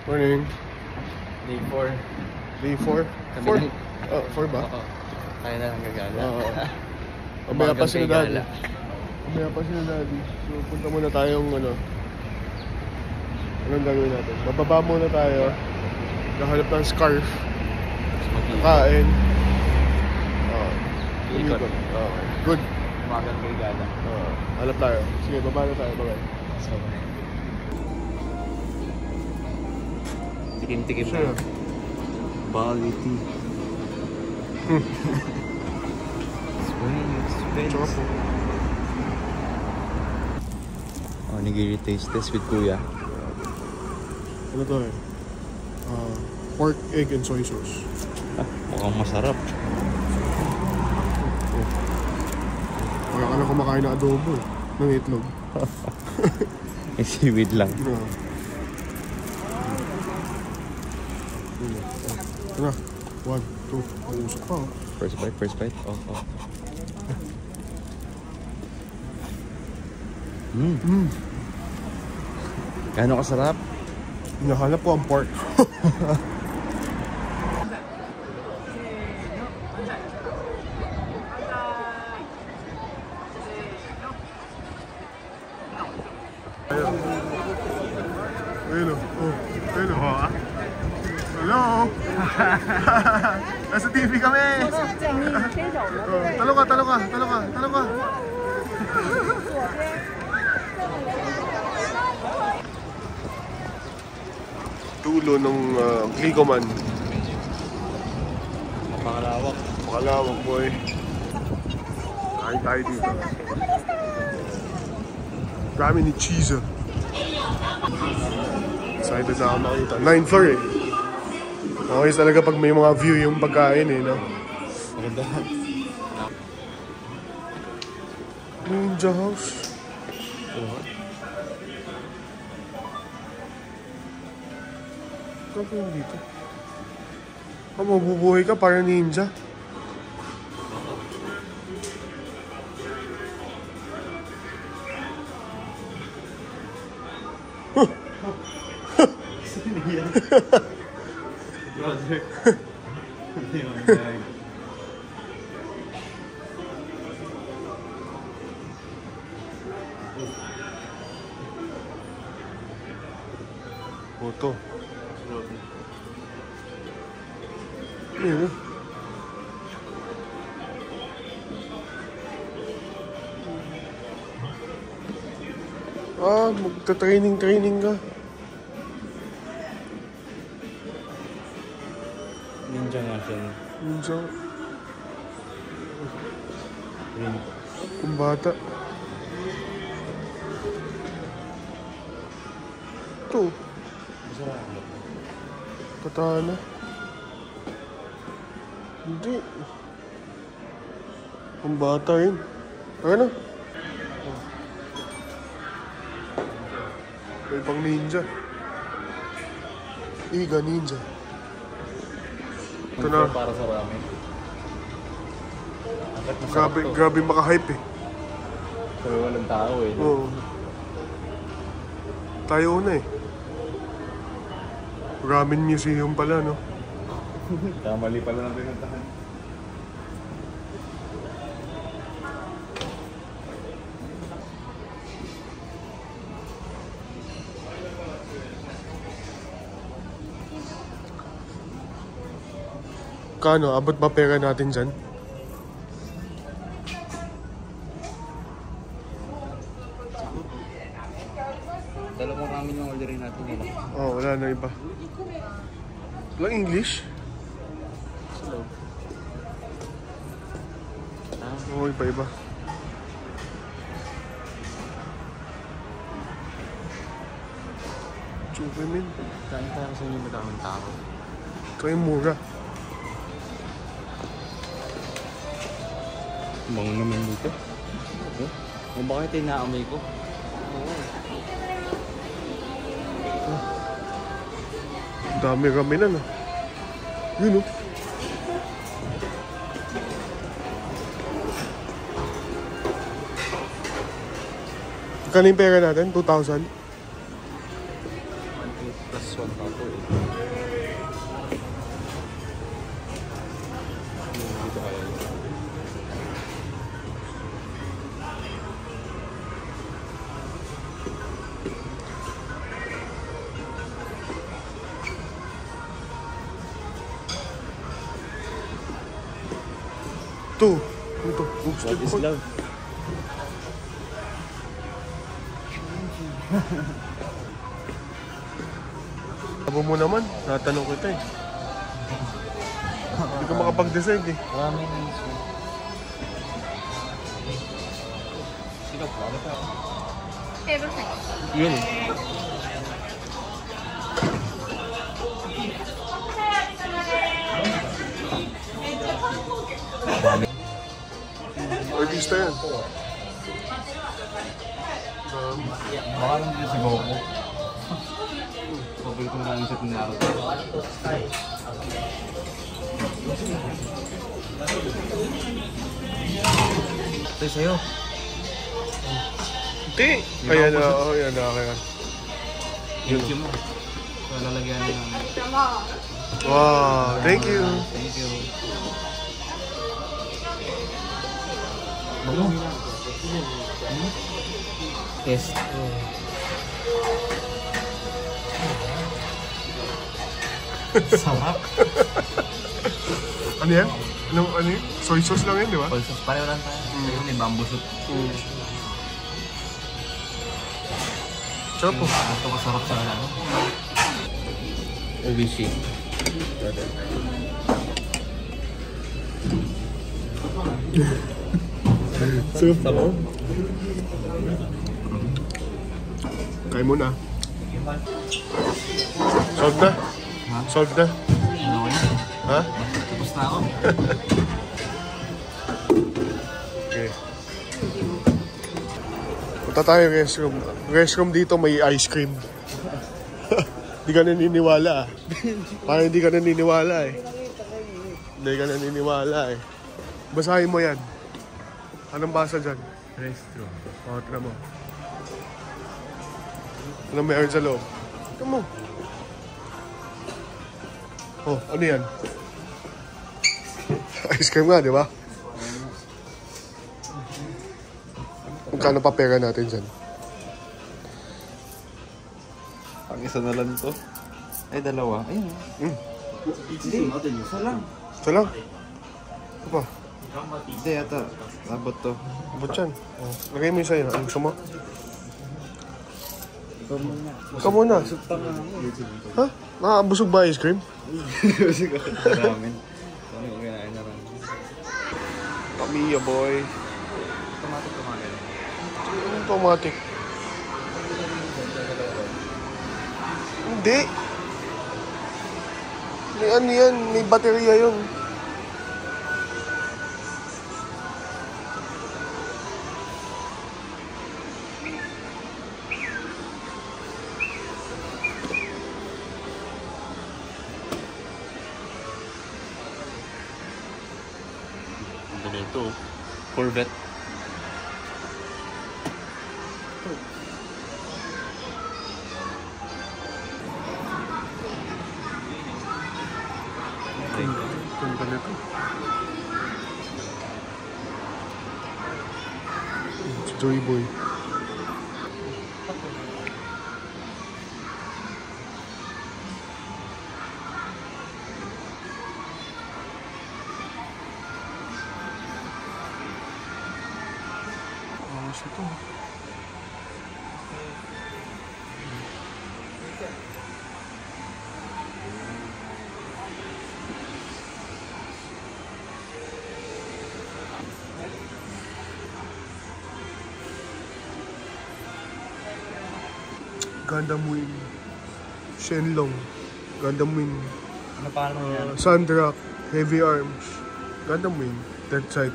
Morning. Day 4. Day 4? 4? Oh, 4 ba? Oo. Tayo na lang gagala. Oo. Mamaya pa sila daddy. Mamaya pa sila daddy. So, punta muna tayong anong gagawin natin? Bababa muna tayo. Nahanap ng scarf. Kain. Ikot. Okay. Good. Umagang gagala. Hanap tayo. Sige, baba na tayo. Bye-bye. So, tikim-tikim Sure. Bali tea. Sweet. Tsaka po. Onigiri taste test with kuya. Ano to eh? Pork, egg, and soy sauce. Mukhang masarap. Kaya ka na kumakain na adobo eh. Ng itlog. May seaweed lang. Ano? 1, 2. Ang usok pa oh. First bite. Oh. Gano'ng kasarap? Hinahanap ko ang pork. Ayun o. Ayun o. Hello! Nasa TV kami! Talo ka! Tulo ng Glicoman. Makalawak boy. Kain tayo dito. Dami ni cheese. Excited na ako makita. 9th floor eh. Okay talaga pag may mga view yung pagkain eh, no? Maganda. Ninja house. Ito po yung dito. Mabubuhay ka para ninja. Brother. Ito. Ayun. Magta-training ka. Ninja nga siya. Ninja. Kung bata. Ito. Katana. Hindi. Kung bata yun. Ano? May pang ninja. Iga ninja. Ito na. Para sa ramen. Grabe maka-hype eh. Pero walang tao eh. Oo. Tayo una eh. Ramen museum pala, no? Kamali pala ng pinuntahan. Kano? Abot ba pera natin dyan? Dalawang ramen yung orderin natin yun. Wala na iba. Walang English? Slow. Oo, iba. Chupemin. Kain tayo sa inyo madaming tao. Ito yung mura. Bango naman dito. Kung bakit ay naamoy ko? Dami ramenan ah. Yun oh. Magkano yung pera natin? 2,000? Plus 1 tapo eh. Dito kaya yun. Ito. Ito. Oops, What is love? Abo mo naman. Natanong kita eh. Hindi ka makapag-decide eh. Marami na yun. Sino po? Ano pa? Everything. Yun. Artista yan. Baka lang dito si Goku. Paborito mo lang sa Naruto. Ito sa'yo. Hindi. Ayan na. Oh, yan na. Kaya. Thank you mo. Wala lalagyan ng... Wow. Thank you. Thank you. Bango. Test. Sarap. Ano yan? Ano yun? Soy sauce lang yan, di ba? All sauce. Pareho lang tayo. Pero may bamboo soup. Sarap po. Ito masarap sa ano. OBC. Sarap po. Kain mo na. Solve na? Ha? Solve na? Ano yun? Ha? Tapos na ako. Okay. Punta tayo restroom. Restroom dito may ice cream. Hindi ka naniniwala ah. Parang hindi ka naniniwala eh. Hindi ka naniniwala eh. Basahin mo yan. Anong basa dyan? Restroom. O, tignan mo. Anong mayroon sa loob? Tignan mo. Oh, ano yan? Ice cream nga, di ba? Magkano pa pera natin dyan? Ang isa na lang to. Ay, dalawa. Ayun. Hindi. Isa lang. Ito lang. Ito pa. Hindi yata. Labot to. Ba't yan? Oh, lagay mo yung sa'yo. Ano gusto mo? Ikaw muna. Ha? Nakabusog ba ice cream? Siguro namin. Kami kinain na rin. Kamiya boy. Automatic kumain. Automatic. Hindi. May ano yan, may baterya yun. Ganito. Corvette. Ganda nito. Si Joy Boy. Ayos ito. Gundam Wing. Shenlong. Gundam Wing. Ano pa naman yan? Sandrak. Heavy Arms. Gundam Wing. Dead Sight.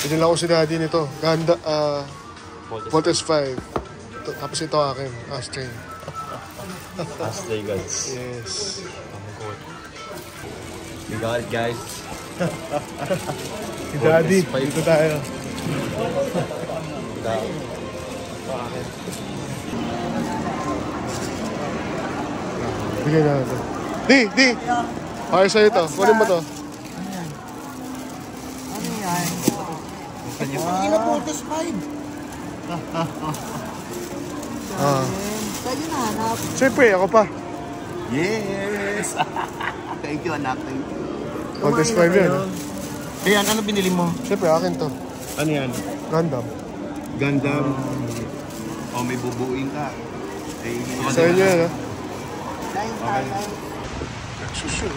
Pinila ko si daddy nito. Voltes 5. Tapos ito akin. Ashtray. Ashley guys. Yes. We got it guys. Si daddy. Dito tayo. Bigyan na natin. Di! Okay sa'yo to. Kunin mo to. Ano yan? Voltes 5. Sa'yo na hanap. Siyempre, ako pa. Yes! Thank you, anak. Thank you. Contest 5 yan. Ayan, ano binili mo? Siyempre, akin to. Ano yan? Gundam. Gundam. Oh, may bubuin ka. Sa inyo yan, ha? Okay. Susu.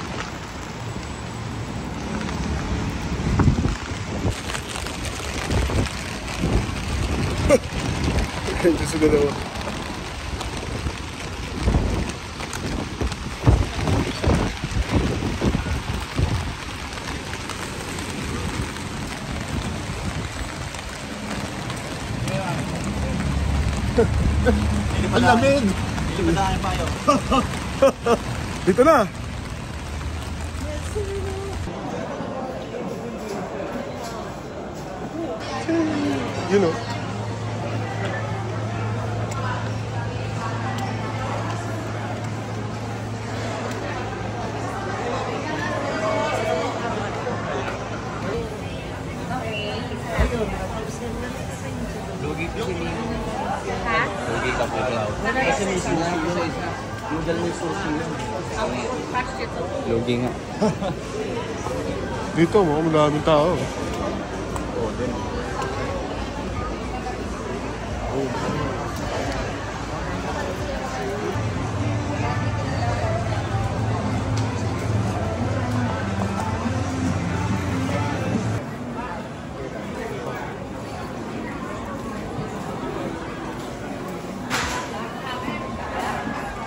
Ito sa dalawa. Ang lamig! Dito na! You know. Ha? Lugi ka po cloud. Patch dito. Lugi nga. Dito mo, maraming tao.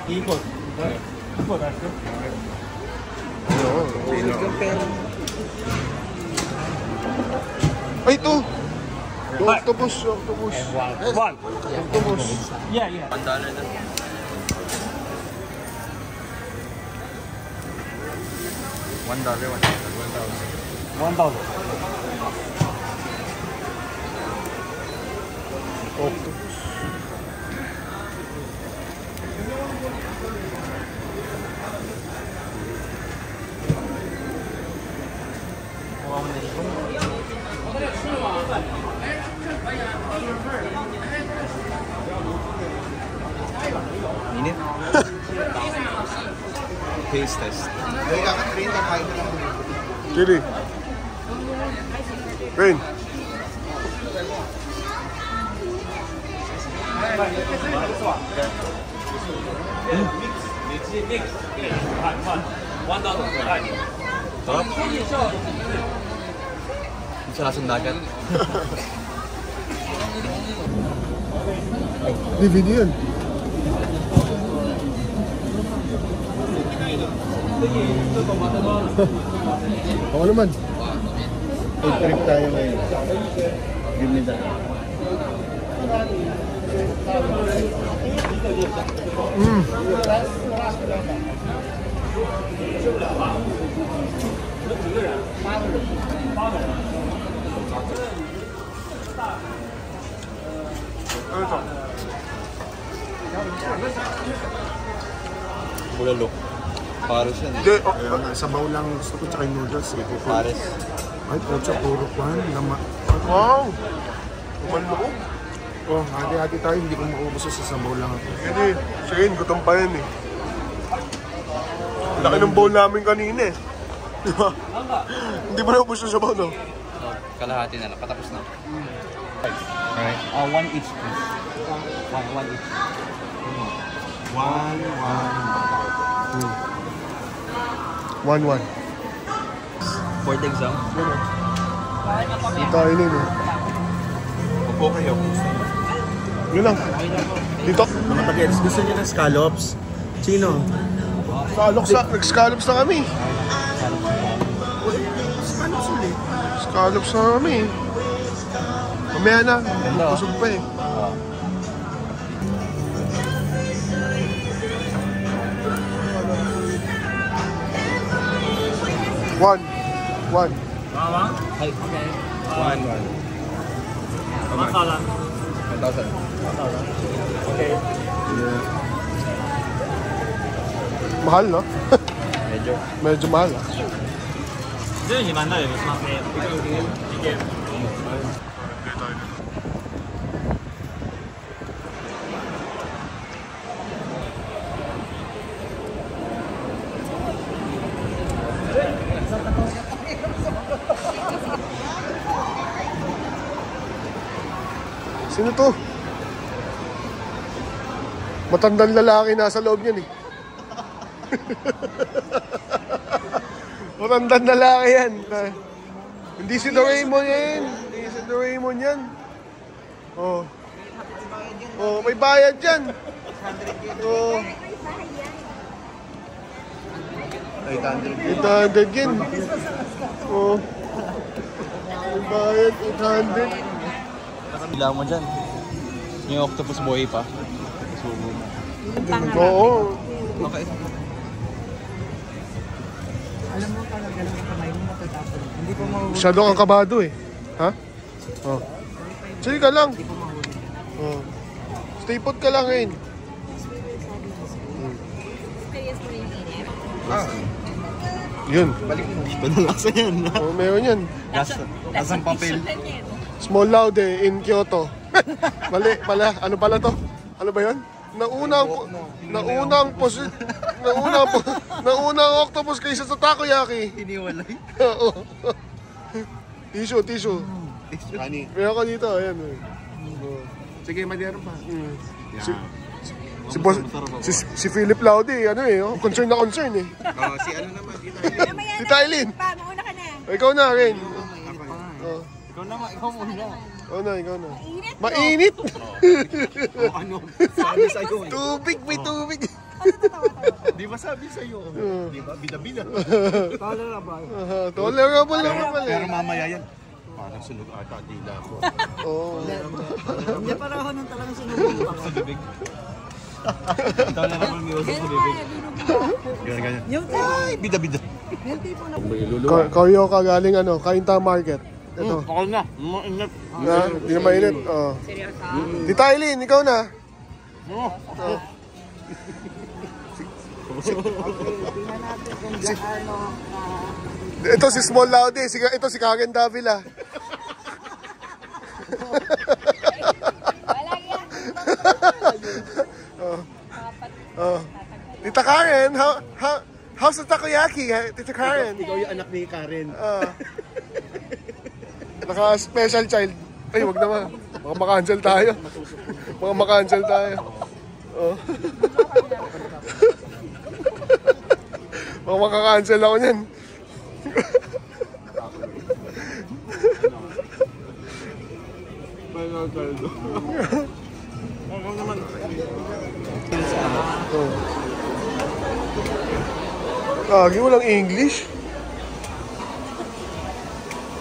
Ikot. Ay, ito! Yung octopus. Octopus. Yeah. $1 na. Octopus. Init. Taste test. Chili. Rain. Sarap. Sa lasang dagat. DVD yun. Ako naman. Food trip tayo ngayon. Give me that. Ano ito? Bulalo. Pares yan eh. Hindi. Kaya nga, sabaw lang gusto ko tsaka yung noodles. Pares. Ay, pocha, puro pan. Wow! Umanloob. Oh, hati-hati tayo. Hindi ko maubos sa sabaw lang ako. Hindi. Sige, gutom pa yan eh. Laki ng bowl namin kanina eh. Di ba? Hindi ba naubos yung sabaw, no? Kalahati na lang. Patapos na. Alright. One each please. One each. One. 1-1. For the exam. Yung kainin eh. Upo kayo. Yun lang. Dito. Mga pag-eds, gusto niyo ng scallops? Sino? Scallops na kami. Scallops ulit. Scallops na kami. Mamaya na. Busog pa eh. One. One. 1,000. Okay. Mahal, no? Medyo. Medyo mahal, ah. 这你蛮大的，是吗？一件。 Sino to? Matandang lalaki nasa loob niyan eh. Matandang lalaki yan. Hindi si Doraemon yan. Hindi si Doraemon yan. Oh. Oh, may bayad yan. Oh. 800 yan. Oh. May bayad, 800. Bila mo dyan. Yung octopus buhay pa. Subo mo. Oo. Okay. Alam mo talaga lang ang kamay mo matatapon. Hindi pa mahuli. Masyado kang kabado eh. Ha? Oh. Sige ka lang. Oh. Stay put ka lang ngayon. Experience mo yung init. Yun. Panalasa yan. Oh, meron yan. Lasang papel. Small Loud eh, in Kyoto. Mali pala. Ano pala to? Ano ba yun? Naunang octopus kaysa sa takoyaki. Iniwalay. Oo. Tissue. Kani. Meron ka dito, ayan. Oh. Sige, madero pa. Si Philip Laude, ano eh, oh, concern na concern eh. Si ano naman, Tita Eileen. Mauna ka na. Ikaw na rin. Oh. ikaw muna. Ikaw na. Mainit. Ano? Sabi sa'yo. May tubig. Di ba sabi sa'yo? Di ba? Bida-bida. Tolerable. Tolerable naman pala. Pero mamaya yan. Parang sunog ata dila ko. Oo. Hindi para ako nang talagang sinubong pa. Sa bibig. Tolerable may uso sa bibig. Ganyan. Yung Ay, bida-bida. yung tipo na Kayo ka galing ano, Kainta Market. Ito. Ako na. Mainit. Hindi na mainit. Oh. Tita Eileen, ikaw na. tingnan natin kung gaano Ito si Small Laude, ito si Karen Davila. Wala yan. Tita Karen, how's the takoyaki? Tita Karen. Ikaw yung anak ni Karen. Naka-special child. Ay, wag naman. Baka makancel tayo. Oh. Baka makakancel ako niyan. Lagi walang English.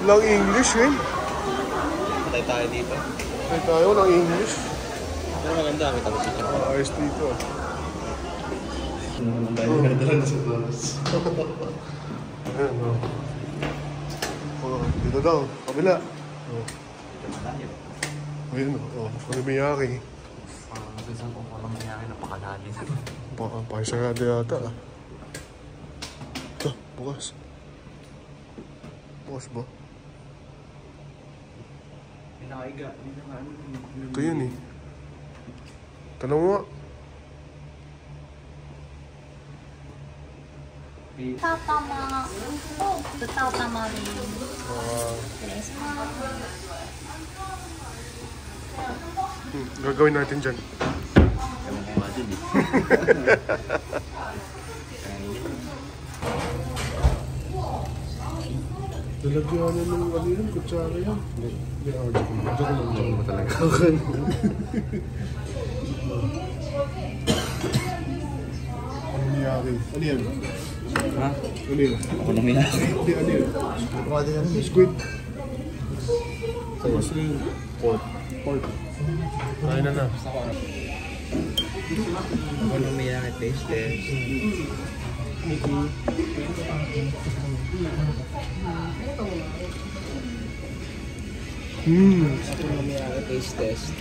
Walang English eh. Patay tayo dito. Ay tayo, walang English. Pero maganda, may tapos dito. Ayos dito. Ayan, oh. Oh, dito daw, kabila. Oh. Ayun, oh. Okonomiyaki. Isang okonomiyaki na pakalalim. Pakisarado yata ah. Ito, bukas. Bukas ba? Ito yun eh. Tanong mo nga. 2玉と豚玉で失礼します。Gagawin natin dyan. Ewan ko nga din eh. Lalagyan na ng ano yun, kutsara yan. Hindi, joke lang talaga. Okonomiyaki. Ano yan? Ha? Ano yun? Okonomiyaki. Hindi, ano yun? Squid. Tapos yung pork. Kain na. Okonomiyaki taste test. Hmm. Ako na may taste test.